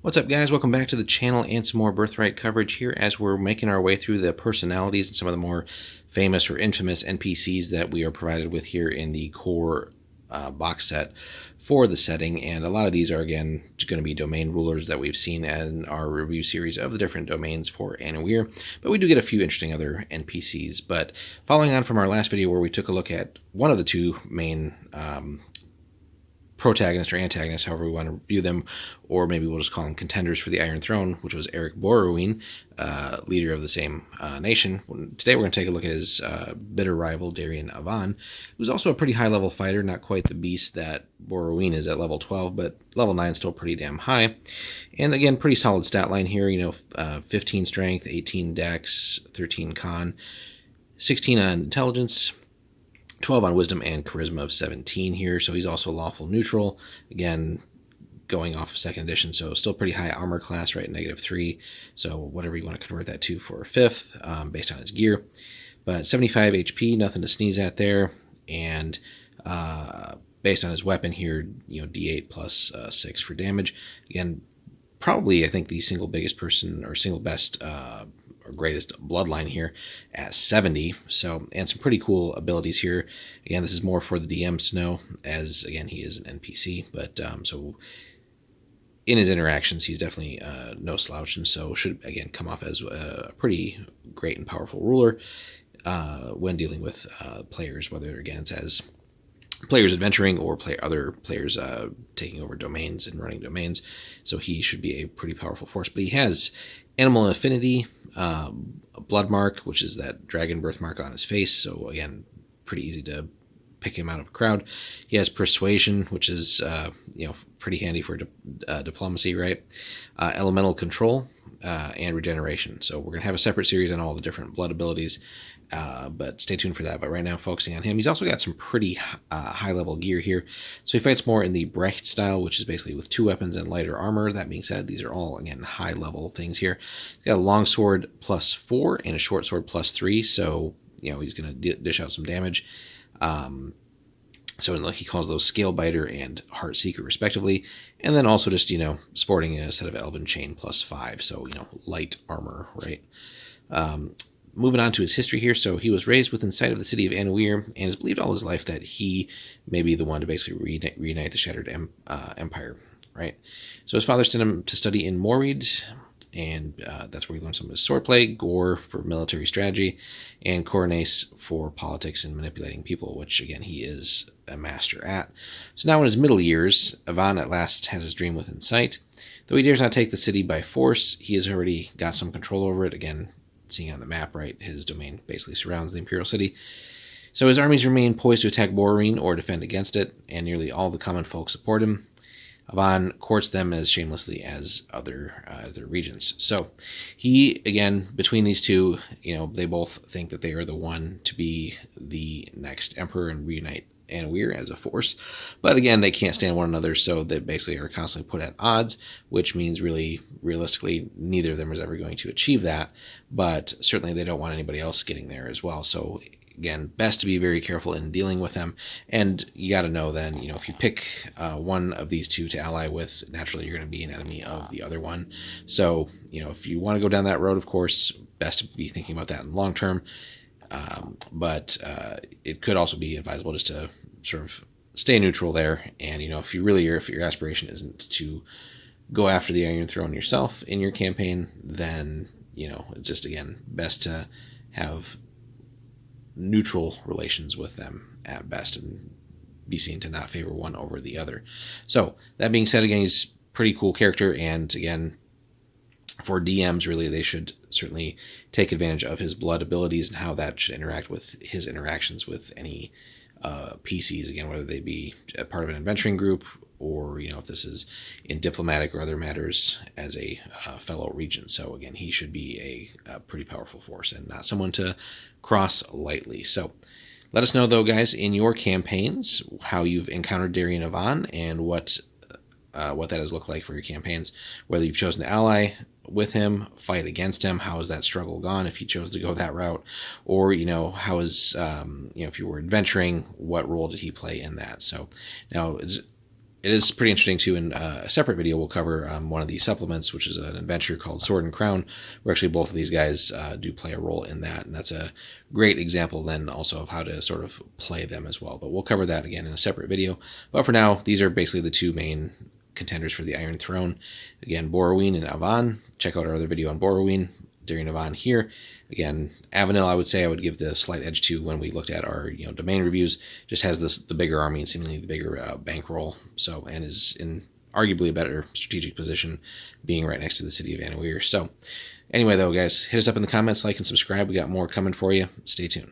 What's up, guys? Welcome back to the channel and some more Birthright coverage here as we're making our way through the personalities and some of the more famous or infamous NPCs that we are provided with here in the core box set for the setting. And a lot of these are, again, going to be domain rulers that we've seen in our review series of the different domains for Anawir. But we do get a few interesting other NPCs. But following on from our last video where we took a look at one of the two main protagonist or antagonist, however we want to view them, or maybe we'll just call them contenders for the Iron Throne, which was Eric Borroween, leader of the same nation. Today we're going to take a look at his bitter rival, Darien Avan, who's also a pretty high-level fighter, not quite the beast that Borroween is at level 12, but level 9 is still pretty damn high. And again, pretty solid stat line here, 15 strength, 18 dex, 13 con, 16 on intelligence, 12 on wisdom, and charisma of 17 here. So he's also lawful neutral. Again, going off of second edition, so still pretty high armor class, right? -3. So whatever you want to convert that to for a fifth, based on his gear. But 75 HP, nothing to sneeze at there. And based on his weapon here, D8 plus 6 for damage. Again, probably I think the single biggest person or single best or greatest bloodline here at 70. So, and some pretty cool abilities here. Again, this is more for the DMs to know, as again he is an NPC, but so in his interactions he's definitely no slouch, and so should again come off as a pretty great and powerful ruler when dealing with players, whether again it's as players adventuring or other players taking over domains and running domains. So he should be a pretty powerful force. But he has animal affinity, blood mark, which is that dragon birthmark on his face. So again, pretty easy to pick him out of a crowd. He has persuasion, which is pretty handy for diplomacy, right? Elemental control and regeneration. So we're gonna have a separate series on all the different blood abilities. But stay tuned for that. But right now, focusing on him, he's also got some pretty high-level gear here. So he fights more in the Brecht style, which is basically with 2 weapons and lighter armor. That being said, these are all, again, high-level things here. He's got a long sword +4 and a short sword +3. So, he's going to dish out some damage. So he calls those Scale Biter and Heart Seeker, respectively. And then also just, sporting a set of Elven Chain +5. So, light armor, right? Moving on to his history here. So he was raised within sight of the city of Anawir and has believed all his life that he may be the one to basically reunite the shattered empire, right? So his father sent him to study in Morrid, and that's where he learned some of his swordplay, Gore for military strategy, and Coronace for politics and manipulating people, which again he is a master at. So now in his middle years, Avan at last has his dream within sight. Though he dares not take the city by force, he has already got some control over it. Again, seeing on the map, right, his domain basically surrounds the Imperial City. So his armies remain poised to attack Borroween or defend against it, and nearly all the common folk support him. Avan courts them as shamelessly as their regents. So he, again, between these two, they both think that they are the one to be the next emperor and reunite Anawir as a force. But again, they can't stand one another, so they basically are constantly put at odds, which means really, realistically, neither of them is ever going to achieve that. But certainly they don't want anybody else getting there as well. So again, best to be very careful in dealing with them. And you got to know then, if you pick one of these two to ally with, naturally you're going to be an enemy of the other one. So, if you want to go down that road, of course, best to be thinking about that in the long term. But it could also be advisable just to sort of stay neutral there. And, if your aspiration isn't to go after the Iron Throne yourself in your campaign, then, just again, best to have neutral relations with them at best and be seen to not favor one over the other. So that being said, again, he's a pretty cool character. And again, for DMs, really, they should certainly take advantage of his blood abilities and how that should interact with his interactions with any PCs, again, whether they be a part of an adventuring group or, if this is in diplomatic or other matters as a fellow regent. So again, he should be a pretty powerful force and not someone to cross lightly. So let us know, though, guys, in your campaigns, how you've encountered Darien Avan and what that has looked like for your campaigns, whether you've chosen to ally with him, fight against him, how has that struggle gone if you chose to go that route, or how is if you were adventuring, what role did he play in that? So now it is pretty interesting too. In a separate video, we'll cover one of the supplements, which is an adventure called Sword and Crown, where actually both of these guys do play a role in that, and that's a great example then also of how to sort of play them as well. But we'll cover that again in a separate video. But for now, these are basically the two main contenders for the Iron Throne. Again, Borroween and Avan. Check out our other video on Borroween. Darien Avan here. Again, Avanil, I would say I would give the slight edge to when we looked at our domain reviews. Just has the bigger army and seemingly the bigger bankroll. So, and is in arguably a better strategic position, being right next to the city of Anawir. So, anyway, though, guys, hit us up in the comments, like and subscribe. We got more coming for you. Stay tuned.